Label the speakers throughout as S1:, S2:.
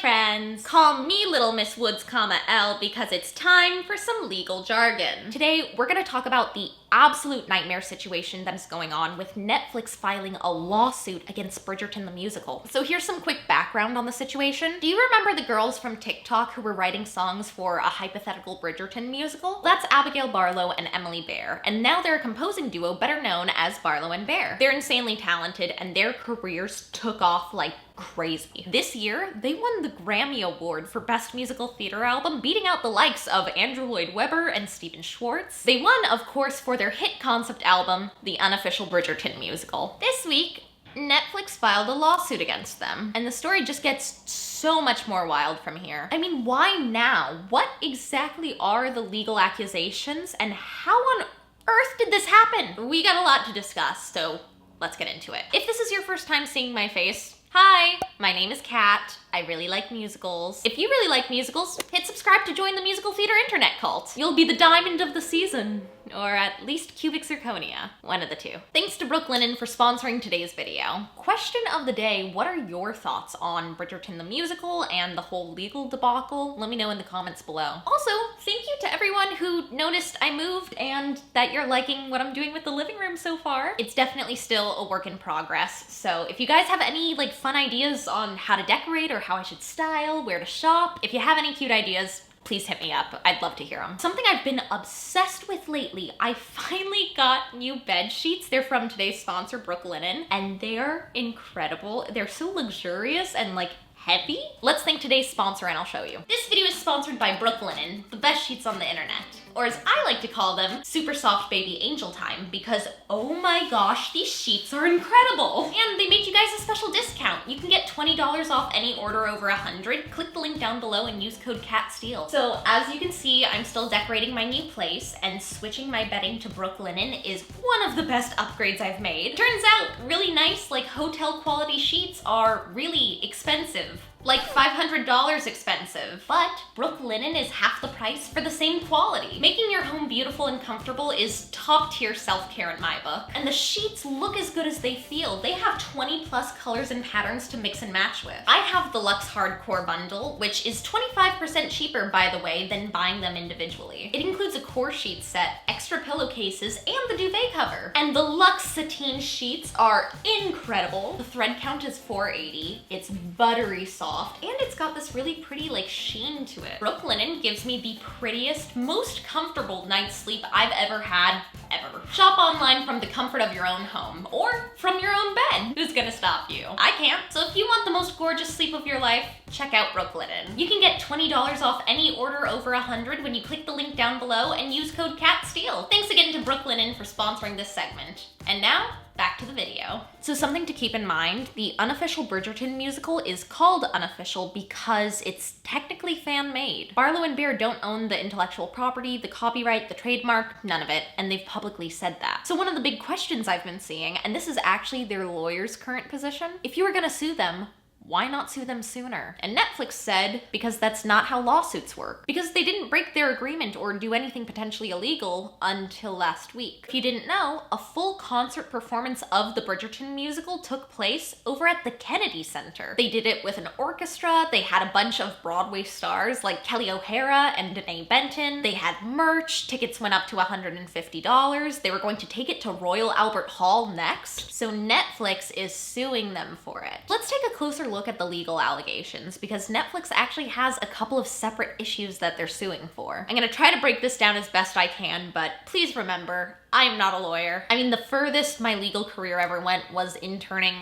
S1: friends. Call me Little Miss Woods, Elle, because it's time for some legal jargon. Today, we're gonna talk about the absolute nightmare situation that is going on with Netflix filing a lawsuit against Bridgerton the musical. So here's some quick background on the situation. Do you remember the girls from TikTok who were writing songs for a hypothetical Bridgerton musical? That's Abigail Barlow and Emily Bear, and now they're a composing duo better known as Barlow and Bear. They're insanely talented, and their careers took off like crazy. This year, they won the Grammy Award for Best Musical Theater Album, beating out the likes of Andrew Lloyd Webber and Stephen Schwartz. They won, of course, for their hit concept album, The Unofficial Bridgerton Musical. This week, Netflix filed a lawsuit against them, and the story just gets so much more wild from here. I mean, why now? What exactly are the legal accusations, and how on earth did this happen? We got a lot to discuss, so let's get into it. If this is your first time seeing my face, hi, my name is Kat. I really like musicals. If you really like musicals, hit subscribe to join the musical theater internet cult. You'll be the diamond of the season, or at least cubic zirconia, one of the two. Thanks to Brooklinen for sponsoring today's video. Question of the day, what are your thoughts on Bridgerton the musical and the whole legal debacle? Let me know in the comments below. Also, thank you to everyone who noticed I moved and that you're liking what I'm doing with the living room so far. It's definitely still a work in progress, so if you guys have any fun ideas on how to decorate or how I should style, where to shop, if you have any cute ideas, please hit me up. I'd love to hear them. Something I've been obsessed with lately, I finally got new bed sheets. They're from today's sponsor, Brooklinen, and they're incredible. They're so luxurious and heavy. Let's thank today's sponsor and I'll show you. This video is sponsored by Brooklinen, the best sheets on the internet. Or as I like to call them, super soft baby angel time, because oh my gosh, these sheets are incredible. And they made you guys a special discount. You can get $20 off any order over 100. Click the link down below and use code KATSTEEL. So as you can see, I'm still decorating my new place, and switching my bedding to Brooklinen is one of the best upgrades I've made. Turns out really nice, hotel quality sheets are really expensive. Like $500 expensive. But Brooklinen is half the price for the same quality. Making your home beautiful and comfortable is top tier self-care in my book. And the sheets look as good as they feel. They have 20 plus colors and patterns to mix and match with. I have the Luxe Hardcore bundle, which is 25% cheaper, by the way, than buying them individually. It includes a core sheet set, extra pillowcases, and the duvet cover. And the Luxe Sateen sheets are incredible. The thread count is 480. It's buttery soft, and it's got this really pretty sheen to it. Brooklinen gives me the prettiest, most comfortable night's sleep I've ever had, ever. Shop online from the comfort of your own home, or from your own bed. Who's gonna stop you? I can't. So if you want the most gorgeous sleep of your life, check out Brooklinen. You can get $20 off any order over 100 when you click the link down below and use code KATSTEEL. Thanks again to Brooklinen for sponsoring this segment. And now, back to the video. So something to keep in mind, the Unofficial Bridgerton musical is called Unofficial because it's technically fan-made. Barlow and Bear don't own the intellectual property, the copyright, the trademark, none of it, and they've publicly said that. So one of the big questions I've been seeing, and this is actually their lawyer's current position, if you were gonna sue them, why not sue them sooner? And Netflix said, because that's not how lawsuits work. Because they didn't break their agreement or do anything potentially illegal until last week. If you didn't know, a full concert performance of the Bridgerton musical took place over at the Kennedy Center. They did it with an orchestra, they had a bunch of Broadway stars like Kelly O'Hara and Danae Benton, they had merch, tickets went up to $150, they were going to take it to Royal Albert Hall next, so Netflix is suing them for it. Let's take a closer look at the legal allegations, because Netflix actually has a couple of separate issues that they're suing for. I'm gonna try to break this down as best I can, but please remember, I am not a lawyer. I mean, the furthest my legal career ever went was interning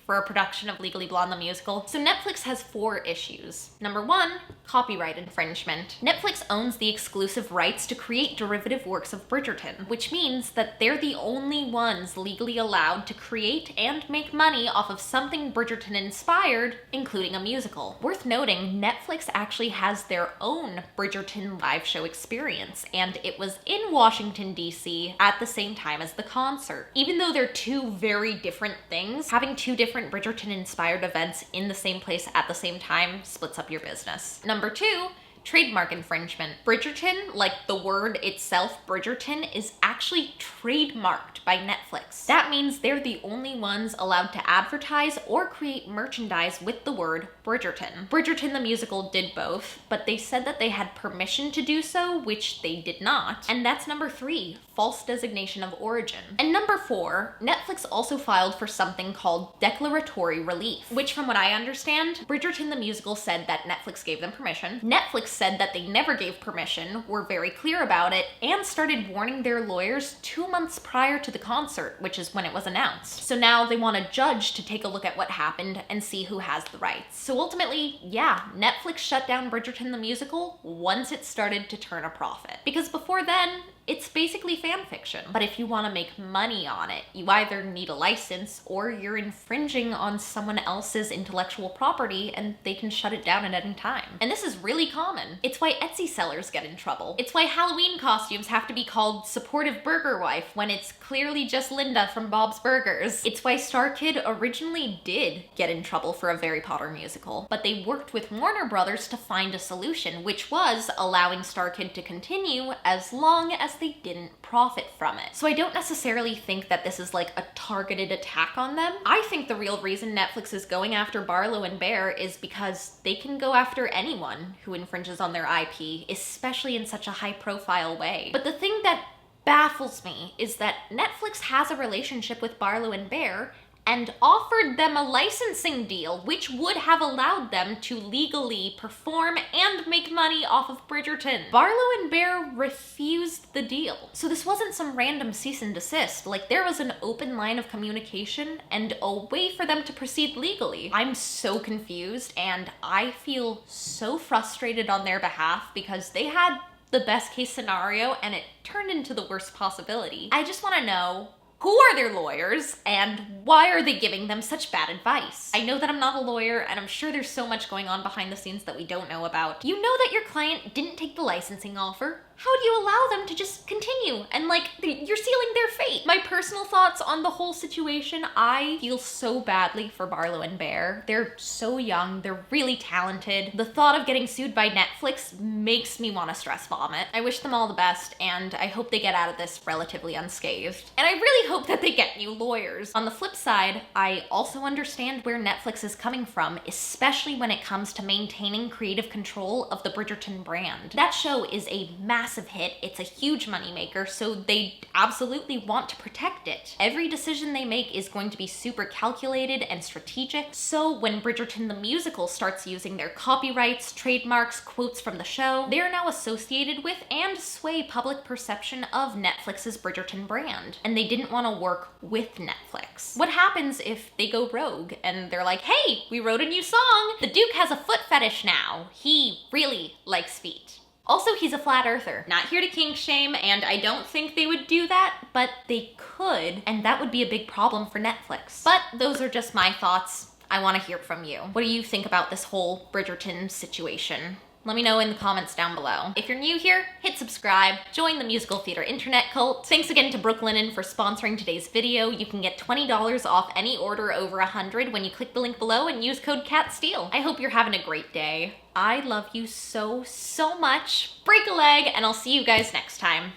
S1: for a production of Legally Blonde the musical. So Netflix has 4 issues. Number 1, copyright infringement. Netflix owns the exclusive rights to create derivative works of Bridgerton, which means that they're the only ones legally allowed to create and make money off of something Bridgerton inspired, including a musical. Worth noting, Netflix actually has their own Bridgerton live show experience, and it was in Washington, D.C. at the same time as the concert. Even though they're 2 very different things, having 2 different Bridgerton-inspired events in the same place at the same time splits up your business. Number 2, trademark infringement. Bridgerton, like the word itself, Bridgerton, is actually trademarked by Netflix. That means they're the only ones allowed to advertise or create merchandise with the word Bridgerton. Bridgerton the musical did both, but they said that they had permission to do so, which they did not. And that's number 3, false designation of origin. And number 4, Netflix also filed for something called declaratory relief, which from what I understand, Bridgerton the musical said that Netflix gave them permission. Netflix said that they never gave permission, were very clear about it, and started warning their lawyers 2 months prior to the concert, which is when it was announced. So now they want a judge to take a look at what happened and see who has the rights. So ultimately, yeah, Netflix shut down Bridgerton the musical once it started to turn a profit. Because before then, it's basically fan fiction. But if you want to make money on it, you either need a license or you're infringing on someone else's intellectual property and they can shut it down at any time. And this is really common. It's why Etsy sellers get in trouble. It's why Halloween costumes have to be called Supportive Burger Wife when it's clearly just Linda from Bob's Burgers. It's why StarKid originally did get in trouble for a Harry Potter musical, but they worked with Warner Brothers to find a solution, which was allowing StarKid to continue as long as they didn't profit from it. So I don't necessarily think that this is like a targeted attack on them. I think the real reason Netflix is going after Barlow and Bear is because they can go after anyone who infringes on their IP, especially in such a high-profile way. But the thing that baffles me is that Netflix has a relationship with Barlow and Bear and offered them a licensing deal, which would have allowed them to legally perform and make money off of Bridgerton. Barlow and Bear refused the deal. So this wasn't some random cease and desist. Like, there was an open line of communication and a way for them to proceed legally. I'm so confused, and I feel so frustrated on their behalf because they had the best case scenario and it turned into the worst possibility. I just want to know, who are their lawyers, and why are they giving them such bad advice? I know that I'm not a lawyer, and I'm sure there's so much going on behind the scenes that we don't know about. You know that your client didn't take the licensing offer. How do you allow them to just continue? And like, you're sealing their fate. My personal thoughts on the whole situation, I feel so badly for Barlow and Bear. They're so young, they're really talented. The thought of getting sued by Netflix makes me want to stress vomit. I wish them all the best, and I hope they get out of this relatively unscathed. And I really hope that they get new lawyers. On the flip side, I also understand where Netflix is coming from, especially when it comes to maintaining creative control of the Bridgerton brand. That show is a massive hit, it's a huge moneymaker, so they absolutely want to protect it. Every decision they make is going to be super calculated and strategic, so when Bridgerton the musical starts using their copyrights, trademarks, quotes from the show, they are now associated with and sway public perception of Netflix's Bridgerton brand, and they didn't want to work with Netflix. What happens if they go rogue and they're like, hey, we wrote a new song, the Duke has a foot fetish now, he really likes feet. Also, he's a flat earther. Not here to kink shame, and I don't think they would do that, but they could, and that would be a big problem for Netflix. But those are just my thoughts. I want to hear from you. What do you think about this whole Bridgerton situation? Let me know in the comments down below. If you're new here, hit subscribe, join the musical theater internet cult. Thanks again to Brooklinen for sponsoring today's video. You can get $20 off any order over 100 when you click the link below and use code CATSTEEL. I hope you're having a great day. I love you so, so much. Break a leg, and I'll see you guys next time.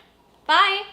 S1: Bye!